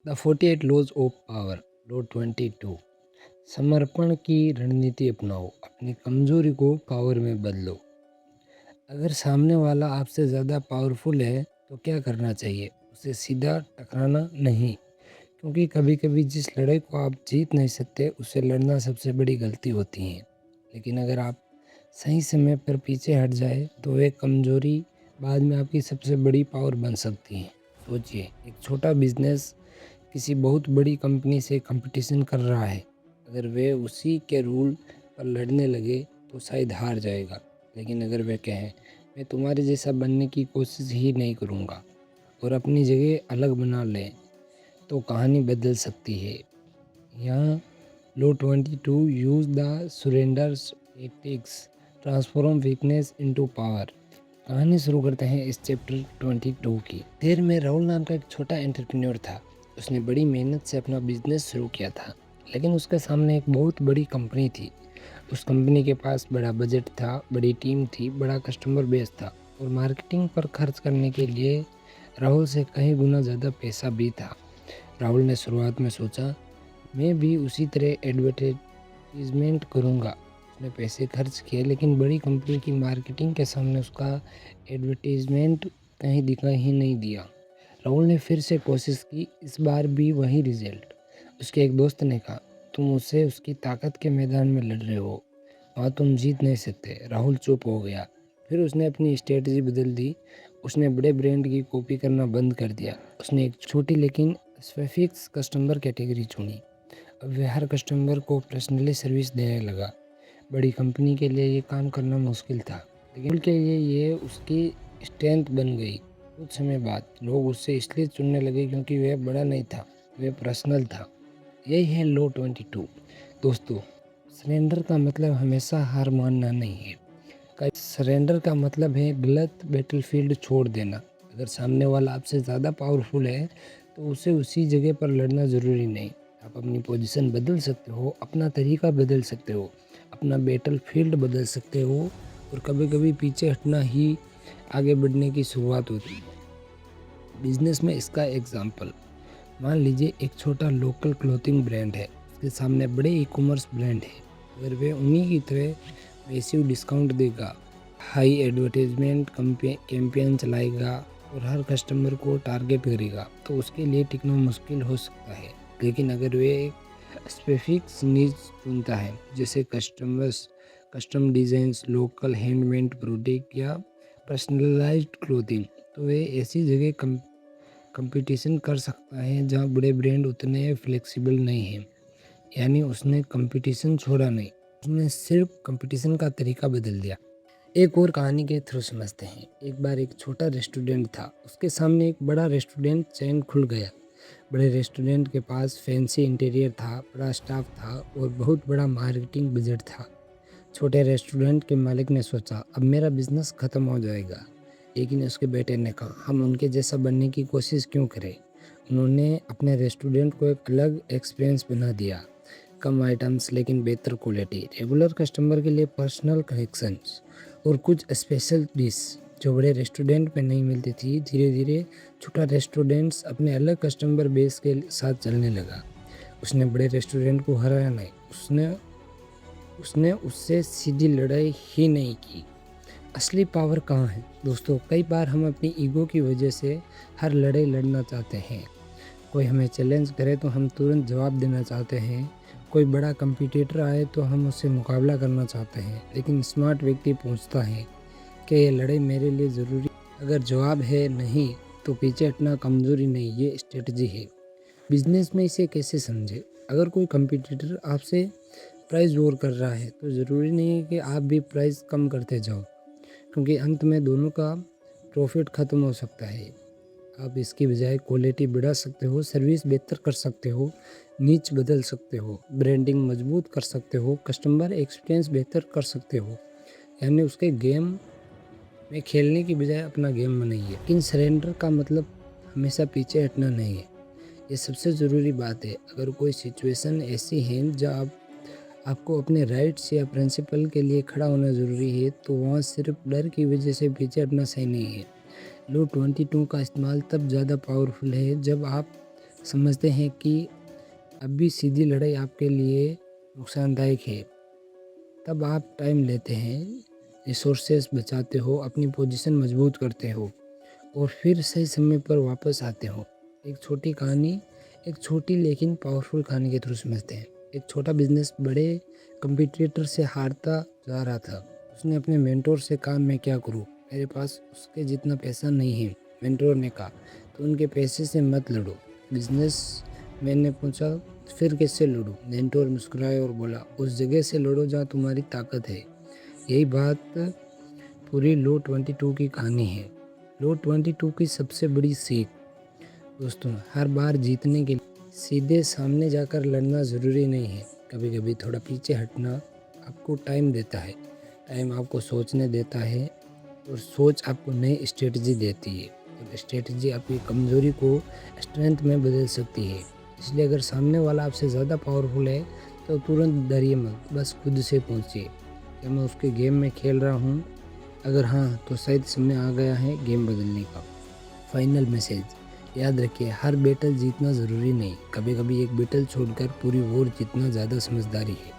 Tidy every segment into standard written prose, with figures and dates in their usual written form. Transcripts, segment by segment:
The 48 laws of power. Law 22। समर्पण की रणनीति अपनाओ, अपनी कमजोरी को पावर में बदलो। अगर सामने वाला आपसे ज़्यादा पावरफुल है तो क्या करना चाहिए? उसे सीधा टकराना नहीं, क्योंकि कभी कभी जिस लड़ाई को आप जीत नहीं सकते उससे लड़ना सबसे बड़ी गलती होती है। लेकिन अगर आप सही समय पर पीछे हट जाए तो वह कमजोरी बाद में आपकी सबसे बड़ी पावर बन सकती है। सोचिए, एक छोटा बिजनेस किसी बहुत बड़ी कंपनी से कंपटीशन कर रहा है। अगर वे उसी के रूल पर लड़ने लगे तो शायद हार जाएगा। लेकिन अगर वे कहें मैं तुम्हारे जैसा बनने की कोशिश ही नहीं करूँगा और अपनी जगह अलग बना लें, तो कहानी बदल सकती है। यहाँ law 22 use the surrender tactics, transform weakness into power. कहानी शुरू करते हैं इस चैप्टर 22 की। देर में राहुल नाम का एक छोटा एंटरप्रेन्योर था। उसने बड़ी मेहनत से अपना बिजनेस शुरू किया था, लेकिन उसके सामने एक बहुत बड़ी कंपनी थी। उस कंपनी के पास बड़ा बजट था, बड़ी टीम थी, बड़ा कस्टमर बेस था और मार्केटिंग पर खर्च करने के लिए राहुल से कहीं गुना ज़्यादा पैसा भी था। राहुल ने शुरुआत में सोचा, मैं भी उसी तरह एडवर्टाइजमेंट करूँगा। उसने पैसे खर्च किए, लेकिन बड़ी कंपनी की मार्केटिंग के सामने उसका एडवर्टाइजमेंट कहीं दिखाई ही नहीं दिया। राहुल ने फिर से कोशिश की, इस बार भी वही रिजल्ट। उसके एक दोस्त ने कहा, तुम उससे उसकी ताकत के मैदान में लड़ रहे हो, वहाँ तुम जीत नहीं सकते। राहुल चुप हो गया। फिर उसने अपनी स्ट्रेटजी बदल दी। उसने बड़े ब्रांड की कॉपी करना बंद कर दिया। उसने एक छोटी लेकिन स्पेसिफिक कस्टमर कैटेगरी चुनी। अब वह हर कस्टमर को पर्सनली सर्विस देने लगा। बड़ी कंपनी के लिए ये काम करना मुश्किल था, लेकिन उनके लिए ये उसकी स्ट्रेंथ बन गई। कुछ समय बाद लोग उससे इसलिए चुनने लगे क्योंकि वह बड़ा नहीं था, वह पर्सनल था। यही है लो 22। दोस्तों, सरेंडर का मतलब हमेशा हार मानना नहीं है। सरेंडर का मतलब है गलत बैटलफील्ड छोड़ देना। अगर सामने वाला आपसे ज़्यादा पावरफुल है तो उसे उसी जगह पर लड़ना ज़रूरी नहीं। आप अपनी पोजीशन बदल सकते हो, अपना तरीका बदल सकते हो, अपना बैटलफील्ड बदल सकते हो, और कभी कभी पीछे हटना ही आगे बढ़ने की शुरुआत होती है। बिजनेस में इसका एग्जाम्पल, मान लीजिए एक छोटा लोकल क्लोथिंग ब्रांड है, उसके सामने बड़े ई कॉमर्स ब्रांड है। अगर वे उन्हीं की तरह मैसिव डिस्काउंट देगा, हाई एडवर्टाइजमेंट कैंपेन चलाएगा और हर कस्टमर को टारगेट करेगा, तो उसके लिए टिकना मुश्किल हो सकता है। लेकिन अगर वे एक स्पेसिफिक नीज चुनता है, जैसे custom designs, local handmade product या पर्सनलाइज्ड क्लोथिंग, तो वे ऐसी जगह कंपटीशन कर सकता है जहां बड़े ब्रांड उतने फ्लेक्सिबल नहीं हैं। यानी उसने कंपटीशन छोड़ा नहीं, उसने सिर्फ कंपटीशन का तरीका बदल दिया। एक और कहानी के थ्रू समझते हैं। एक बार एक छोटा रेस्टोरेंट था, उसके सामने एक बड़ा रेस्टोरेंट चेन खुल गया। बड़े रेस्टोरेंट के पास फैंसी इंटीरियर था, बड़ा स्टाफ था और बहुत बड़ा मार्केटिंग बजट था। छोटे रेस्टोरेंट के मालिक ने सोचा, अब मेरा बिजनेस खत्म हो जाएगा। लेकिन उसके बेटे ने कहा, हम उनके जैसा बनने की कोशिश क्यों करें। उन्होंने अपने रेस्टोरेंट को एक अलग एक्सपीरियंस बना दिया। कम आइटम्स लेकिन बेहतर क्वालिटी, रेगुलर कस्टमर के लिए पर्सनल कनेक्शंस और कुछ स्पेशल डिश जो बड़े रेस्टोरेंट में नहीं मिलती थी। धीरे धीरे छोटा रेस्टोरेंट्स अपने अलग कस्टमर बेस के साथ चलने लगा। उसने बड़े रेस्टोरेंट को हराया नहीं, उसने उससे सीधी लड़ाई ही नहीं की। असली पावर कहाँ है दोस्तों? कई बार हम अपनी ईगो की वजह से हर लड़ाई लड़ना चाहते हैं। कोई हमें चैलेंज करे तो हम तुरंत जवाब देना चाहते हैं। कोई बड़ा कंपटीटर आए तो हम उससे मुकाबला करना चाहते हैं। लेकिन स्मार्ट व्यक्ति पूछता है कि ये लड़ाई मेरे लिए ज़रूरी? अगर जवाब है नहीं, तो पीछे हटना कमज़ोरी नहीं, ये स्ट्रेटजी है। बिजनेस में इसे कैसे समझे? अगर कोई कंपटीटर आपसे प्राइस वॉर कर रहा है तो ज़रूरी नहीं है कि आप भी प्राइस कम करते जाओ, क्योंकि अंत में दोनों का प्रॉफिट ख़त्म हो सकता है। आप इसकी बजाय क्वालिटी बढ़ा सकते हो, सर्विस बेहतर कर सकते हो, नीच बदल सकते हो, ब्रांडिंग मजबूत कर सकते हो, कस्टमर एक्सपीरियंस बेहतर कर सकते हो। यानी उसके गेम में खेलने की बजाय अपना गेम बनाइए। लेकिन सरेंडर का मतलब हमेशा पीछे हटना नहीं है। ये सबसे ज़रूरी बात है। अगर कोई सिचुएशन ऐसी है जहाँ आपको अपने राइट्स या प्रिंसिपल के लिए खड़ा होना ज़रूरी है, तो वहाँ सिर्फ डर की वजह से पीछे हटना सही नहीं है। लो 22 का इस्तेमाल तब ज़्यादा पावरफुल है जब आप समझते हैं कि अभी सीधी लड़ाई आपके लिए नुकसानदायक है, तब आप टाइम लेते हैं, रिसोर्सेज बचाते हो, अपनी पोजीशन मजबूत करते हो और फिर सही समय पर वापस आते हो। एक छोटी कहानी, एक छोटी लेकिन पावरफुल कहानी के थ्रू समझते हैं। एक छोटा बिजनेस बड़े कंपटीटर से हारता जा रहा था। उसने अपने मेंटोर से कहा, मैं क्या करूं, मेरे पास उसके जितना पैसा नहीं है। मेंटोर ने कहा, तो उनके पैसे से मत लड़ो। बिजनेस मैन ने पूछा, फिर कैसे लड़ूं? मेंटोर मुस्कुराया और बोला, उस जगह से लड़ो जहाँ तुम्हारी ताकत है। यही बात पूरी लो 22 की कहानी है। लो 22 की सबसे बड़ी सीख, दोस्तों, हर बार जीतने के लिए सीधे सामने जाकर लड़ना ज़रूरी नहीं है। कभी कभी थोड़ा पीछे हटना आपको टाइम देता है, टाइम आपको सोचने देता है और सोच आपको नई स्ट्रेटजी देती है और स्ट्रेटजी आपकी कमज़ोरी को स्ट्रेंथ में बदल सकती है। इसलिए अगर सामने वाला आपसे ज़्यादा पावरफुल है तो तुरंत डरिए मत, बस खुद से पूछिए, क्या मैं उसके गेम में खेल रहा हूँ? अगर हाँ, तो शायद समय आ गया है गेम बदलने का। फाइनल मैसेज, याद रखिए, हर बैटल जीतना ज़रूरी नहीं। कभी कभी एक बैटल छोड़कर पूरी वॉर जीतना ज़्यादा समझदारी है।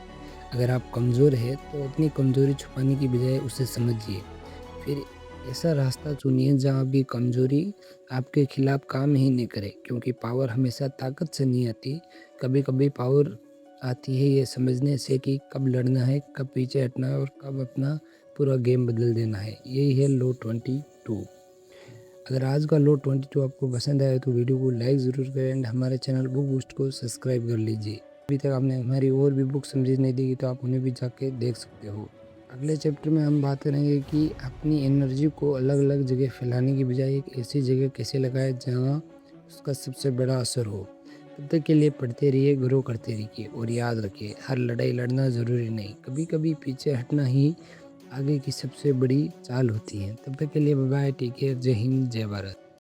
अगर आप कमज़ोर है तो अपनी कमज़ोरी छुपाने की बजाय उसे समझिए। फिर ऐसा रास्ता चुनिए जहाँ आपकी कमज़ोरी आपके खिलाफ काम ही नहीं करे, क्योंकि पावर हमेशा ताकत से नहीं आती। कभी कभी पावर आती है ये समझने से कि कब लड़ना है, कब पीछे हटना है और कब अपना पूरा गेम बदल देना है। यही है लो 22। अगर आज का लो 22 आपको पसंद आया तो वीडियो को लाइक ज़रूर करें एंड हमारे चैनल बुक बूस्ट को सब्सक्राइब कर लीजिए। अभी तक आपने हमारी और भी बुक समझी नहीं देखी तो आप उन्हें भी जाके देख सकते हो। अगले चैप्टर में हम बात करेंगे कि अपनी एनर्जी को अलग अलग जगह फैलाने की बजाय एक ऐसी जगह कैसे लगाएं जहाँ उसका सबसे बड़ा असर हो। तब तक के लिए पढ़ते रहिए, ग्रो करते रहिए और याद रखिए, हर लड़ाई लड़ना ज़रूरी नहीं, कभी कभी पीछे हटना ही आगे की सबसे बड़ी चाल होती है। तब तक के लिए बाय बाय, टेक केयर, जय हिंद, जय भारत।